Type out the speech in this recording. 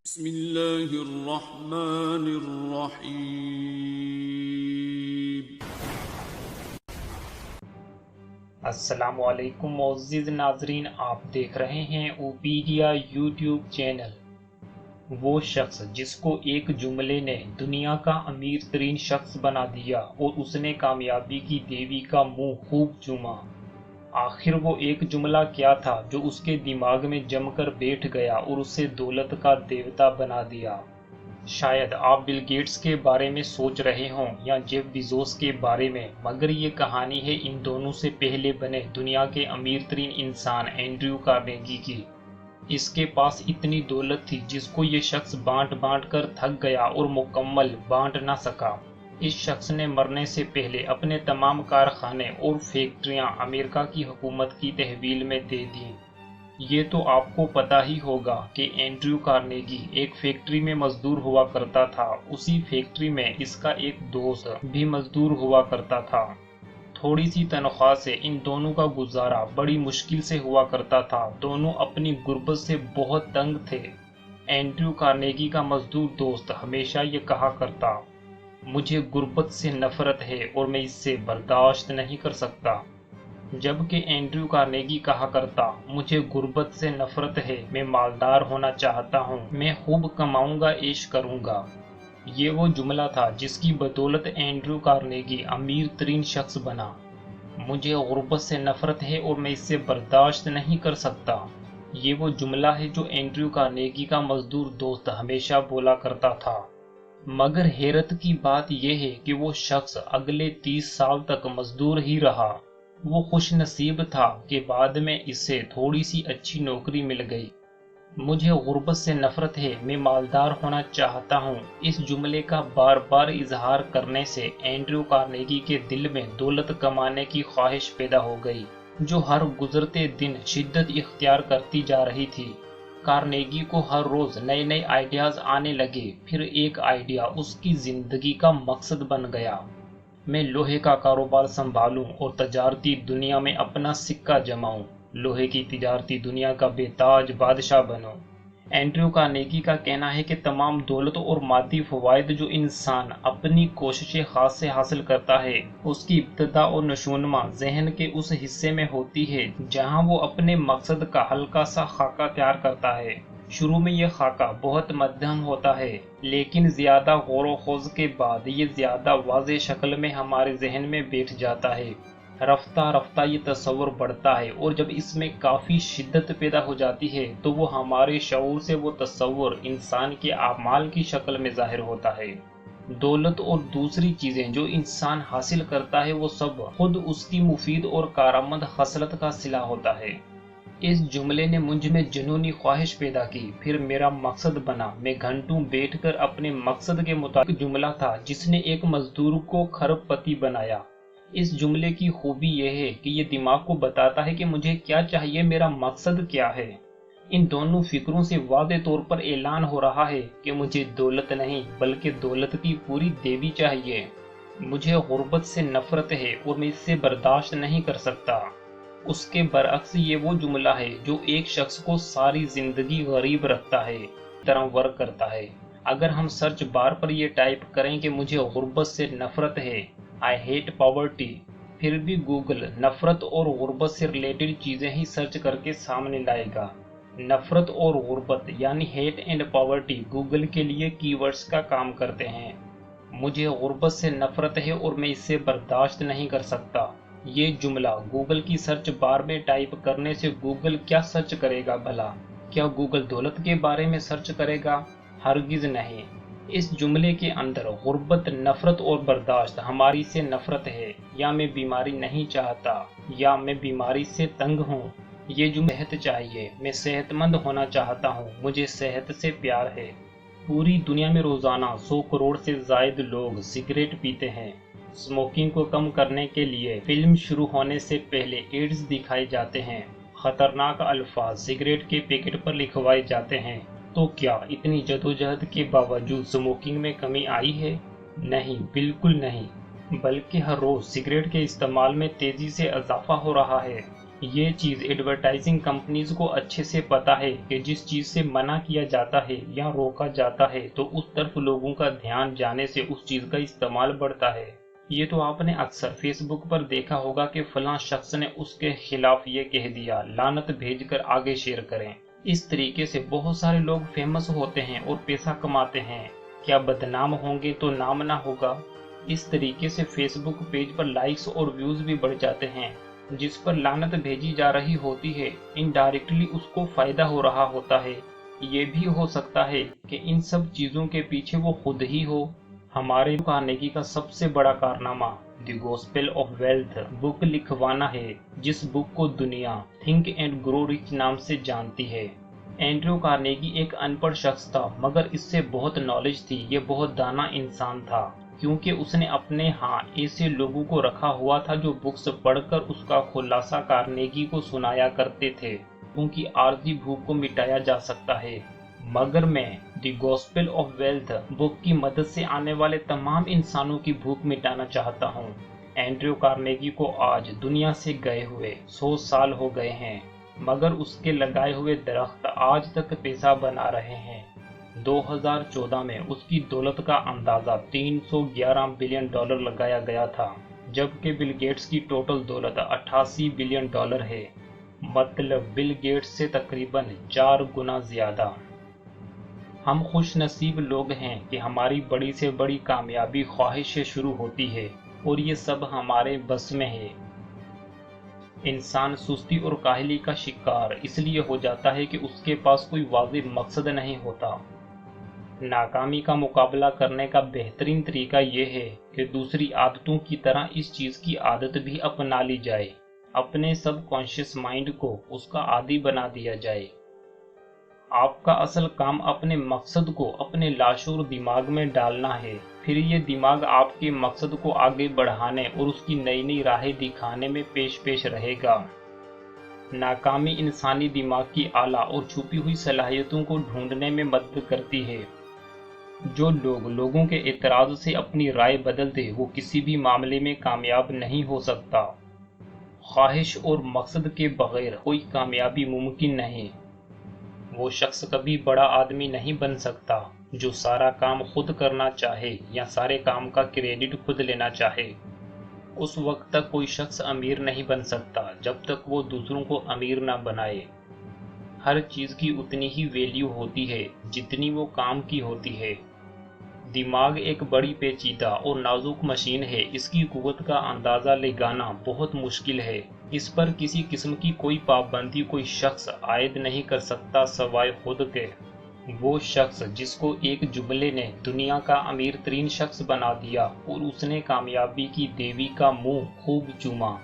بسم اللہ الرحمن الرحیم۔ السلام علیکم معزز ناظرین، آپ دیکھ رہے ہیں اوپیڈیا یوٹیوب چینل۔ وہ شخص جس کو ایک جملے نے دنیا کا امیر ترین شخص بنا دیا اور اس نے کامیابی کی دیوی کا منہ خوب چوما۔ آخر وہ ایک جملہ کیا تھا جو اس کے دماغ میں جم کر بیٹھ گیا اور اسے دولت کا دیوتا بنا دیا؟ شاید آپ بل گیٹس کے بارے میں سوچ رہے ہوں یا جیف بیزوس کے بارے میں، مگر یہ کہانی ہے ان دونوں سے پہلے بنے دنیا کے امیر ترین انسان اینڈریو کارنیگی کی۔ اس کے پاس اتنی دولت تھی جس کو یہ شخص بانٹ بانٹ کر تھک گیا اور مکمل بانٹ نہ سکا۔ اس شخص نے مرنے سے پہلے اپنے تمام کارخانے اور فیکٹریاں امریکہ کی حکومت کی تحویل میں دے دیں۔ یہ تو آپ کو پتہ ہی ہوگا کہ اینڈریو کارنیگی ایک فیکٹری میں مزدور ہوا کرتا تھا۔ اسی فیکٹری میں اس کا ایک دوست بھی مزدور ہوا کرتا تھا۔ تھوڑی سی تنخواہ سے ان دونوں کا گزارا بڑی مشکل سے ہوا کرتا تھا۔ دونوں اپنی غربت سے بہت تنگ تھے۔ اینڈریو کارنیگی کا مزدور دوست ہمیشہ یہ کہا کرتا، مجھے غربت سے نفرت ہے اور میں اس سے برداشت نہیں کر سکتا، جبکہ اینڈریو کارنیگی کہا کرتا، مجھے غربت سے نفرت ہے، میں مالدار ہونا چاہتا ہوں، میں خوب کماؤں گا، عیش کروں گا۔ یہ وہ جملہ تھا جس کی بدولت اینڈریو کارنیگی امیر ترین شخص بنا۔ مجھے غربت سے نفرت ہے اور میں اس سے برداشت نہیں کر سکتا۔ یہ وہ جملہ ہے جو اینڈریو کارنیگی کا مزدور دوست ہمیشہ بولا کرتا تھا۔ مگر حیرت کی بات یہ ہے کہ وہ شخص اگلے 30 سال تک مزدور ہی رہا۔ وہ خوش نصیب تھا کہ بعد میں اسے تھوڑی سی اچھی نوکری مل گئی۔ مجھے غربت سے نفرت ہے، میں مالدار ہونا چاہتا ہوں، اس جملے کا بار بار اظہار کرنے سے اینڈریو کارنیگی کے دل میں دولت کمانے کی خواہش پیدا ہو گئی، جو ہر گزرتے دن شدت اختیار کرتی جا رہی تھی۔ کارنیگی کو ہر روز نئے نئے آئیڈیاز آنے لگے، پھر ایک آئیڈیا اس کی زندگی کا مقصد بن گیا۔ میں لوہے کا کاروبار سنبھالوں اور تجارتی دنیا میں اپنا سکہ جماؤں، لوہے کی تجارتی دنیا کا بے تاج بادشاہ بنوں۔ اینڈریو کارنیگی کا کہنا ہے کہ تمام دولت اور مادی فوائد جو انسان اپنی کوشش خاص سے حاصل کرتا ہے، اس کی ابتدا اور نشوونما ذہن کے اس حصے میں ہوتی ہے جہاں وہ اپنے مقصد کا ہلکا سا خاکہ تیار کرتا ہے۔ شروع میں یہ خاکہ بہت مدھم ہوتا ہے، لیکن زیادہ غور و خوض کے بعد یہ زیادہ واضح شکل میں ہمارے ذہن میں بیٹھ جاتا ہے۔ رفتہ رفتہ یہ تصور بڑھتا ہے اور جب اس میں کافی شدت پیدا ہو جاتی ہے تو وہ ہمارے شعور سے وہ تصور انسان کے اعمال کی شکل میں ظاہر ہوتا ہے۔ دولت اور دوسری چیزیں جو انسان حاصل کرتا ہے وہ سب خود اس کی مفید اور کارآمد خصلت کا صلہ ہوتا ہے۔ اس جملے نے مجھ میں جنونی خواہش پیدا کی، پھر میرا مقصد بنا۔ میں گھنٹوں بیٹھ کر اپنے مقصد کے مطابق جملہ تھا جس نے ایک مزدور کو کھرب پتی بنایا۔ اس جملے کی خوبی یہ ہے کہ یہ دماغ کو بتاتا ہے کہ مجھے کیا چاہیے، میرا مقصد کیا ہے۔ ان دونوں فکروں سے واضح طور پر اعلان ہو رہا ہے کہ مجھے دولت نہیں بلکہ دولت کی پوری دیوی چاہیے۔ مجھے غربت سے نفرت ہے اور میں اس سے برداشت نہیں کر سکتا۔ اس کے برعکس یہ وہ جملہ ہے جو ایک شخص کو ساری زندگی غریب رکھتا ہے، طرح ورک کرتا ہے۔ اگر ہم سرچ بار پر یہ ٹائپ کریں کہ مجھے غربت سے نفرت ہے، I hate poverty، پھر بھی گوگل نفرت اور غربت سے ریلیٹڈ چیزیں ہی سرچ کر کے سامنے لائے گا۔ نفرت اور غربت یعنی ہیٹ اینڈ پاورٹی گوگل کے لیے کی ورڈز کا کام کرتے ہیں۔ مجھے غربت سے نفرت ہے اور میں اس سے برداشت نہیں کر سکتا۔ یہ جملہ گوگل کی سرچ بار میں ٹائپ کرنے سے گوگل کیا سرچ کرے گا بھلا؟ کیا گوگل دولت کے بارے میں سرچ کرے گا؟ ہرگز نہیں۔ اس جملے کے اندر غربت، نفرت اور برداشت، ہماری سے نفرت ہے، یا میں بیماری نہیں چاہتا، یا میں بیماری سے تنگ ہوں۔ یہ جو صحت چاہیے، میں صحت مند ہونا چاہتا ہوں، مجھے صحت سے پیار ہے۔ پوری دنیا میں روزانہ 100 کروڑ سے زائد لوگ سگریٹ پیتے ہیں۔ اسموکنگ کو کم کرنے کے لیے فلم شروع ہونے سے پہلے ایڈز دکھائے جاتے ہیں، خطرناک الفاظ سگریٹ کے پیکٹ پر لکھوائے جاتے ہیں۔ تو کیا اتنی جدوجہد کے باوجود اسموکنگ میں کمی آئی ہے؟ نہیں، بالکل نہیں، بلکہ ہر روز سگریٹ کے استعمال میں تیزی سے اضافہ ہو رہا ہے۔ یہ چیز ایڈورٹائزنگ کمپنیز کو اچھے سے پتا ہے کہ جس چیز سے منع کیا جاتا ہے یا روکا جاتا ہے تو اس طرف لوگوں کا دھیان جانے سے اس چیز کا استعمال بڑھتا ہے۔ یہ تو آپ نے اکثر فیس بک پر دیکھا ہوگا کہ فلاں شخص نے اس کے خلاف یہ کہہ دیا، لعنت بھیج کر آگے شیئر کریں۔ اس طریقے سے بہت سارے لوگ فیمس ہوتے ہیں اور پیسہ کماتے ہیں، کیا بدنام ہوں گے تو نام نہ ہوگا؟ اس طریقے سے فیس بک پیج پر لائکس اور ویوز بھی بڑھ جاتے ہیں۔ جس پر لعنت بھیجی جا رہی ہوتی ہے انڈائریکٹلی اس کو فائدہ ہو رہا ہوتا ہے۔ یہ بھی ہو سکتا ہے کہ ان سب چیزوں کے پیچھے وہ خود ہی ہو۔ ہمارے کارنیگی کا سب سے بڑا کارنامہ دی گوسپل آف ویلتھ بک لکھوانا ہے، جس بک کو دنیا تھنک اینڈ گرو رچ نام سے جانتی ہے۔ اینڈریو کارنیگی ایک ان پڑھ شخص تھا مگر اس سے بہت نالج تھی۔ یہ بہت دانا انسان تھا کیونکہ اس نے اپنے ہاں ایسے لوگوں کو رکھا ہوا تھا جو بکس پڑھ کر اس کا خلاصہ کارنیگی کو سنایا کرتے تھے، کیونکہ عارضی بھوک کو مٹایا جا سکتا ہے۔ مگر میں دی گوسپل آف ویلتھ بک کی مدد سے آنے والے تمام انسانوں کی بھوک مٹانا چاہتا ہوں۔ اینڈریو کارنیگی کو آج دنیا سے گئے ہوئے 100 سال ہو گئے ہیں مگر اس کے لگائے ہوئے درخت آج تک پیسہ بنا رہے ہیں۔ 2014 میں اس کی دولت کا اندازہ $311 بلین لگایا گیا تھا، جبکہ بل گیٹس کی ٹوٹل دولت $88 بلین ہے، مطلب بل گیٹس سے تقریباً 4 گنا زیادہ۔ ہم خوش نصیب لوگ ہیں کہ ہماری بڑی سے بڑی کامیابی خواہش سے شروع ہوتی ہے اور یہ سب ہمارے بس میں ہے۔ انسان سستی اور کاہلی کا شکار اس لیے ہو جاتا ہے کہ اس کے پاس کوئی واضح مقصد نہیں ہوتا۔ ناکامی کا مقابلہ کرنے کا بہترین طریقہ یہ ہے کہ دوسری عادتوں کی طرح اس چیز کی عادت بھی اپنا لی جائے، اپنے سب کانشیس مائنڈ کو اس کا عادی بنا دیا جائے۔ آپ کا اصل کام اپنے مقصد کو اپنے لاشعور دماغ میں ڈالنا ہے، پھر یہ دماغ آپ کے مقصد کو آگے بڑھانے اور اس کی نئی نئی راہیں دکھانے میں پیش رہے گا۔ ناکامی انسانی دماغ کی اعلیٰ اور چھپی ہوئی صلاحیتوں کو ڈھونڈنے میں مدد کرتی ہے۔ جو لوگ لوگوں کے اعتراض سے اپنی رائے بدلتے وہ کسی بھی معاملے میں کامیاب نہیں ہو سکتا۔ خواہش اور مقصد کے بغیر کوئی کامیابی ممکن نہیں۔ وہ شخص کبھی بڑا آدمی نہیں بن سکتا جو سارا کام خود کرنا چاہے یا سارے کام کا کریڈٹ خود لینا چاہے۔ اس وقت تک کوئی شخص امیر نہیں بن سکتا جب تک وہ دوسروں کو امیر نہ بنائے۔ ہر چیز کی اتنی ہی ویلیو ہوتی ہے جتنی وہ کام کی ہوتی ہے۔ دماغ ایک بڑی پیچیدہ اور نازک مشین ہے، اس کی قوت کا اندازہ لگانا بہت مشکل ہے۔ اس پر کسی قسم کی کوئی پابندی کوئی شخص عائد نہیں کر سکتا سوائے خود کے۔ وہ شخص جس کو ایک جملے نے دنیا کا امیر ترین شخص بنا دیا اور اس نے کامیابی کی دیوی کا منہ خوب چوما۔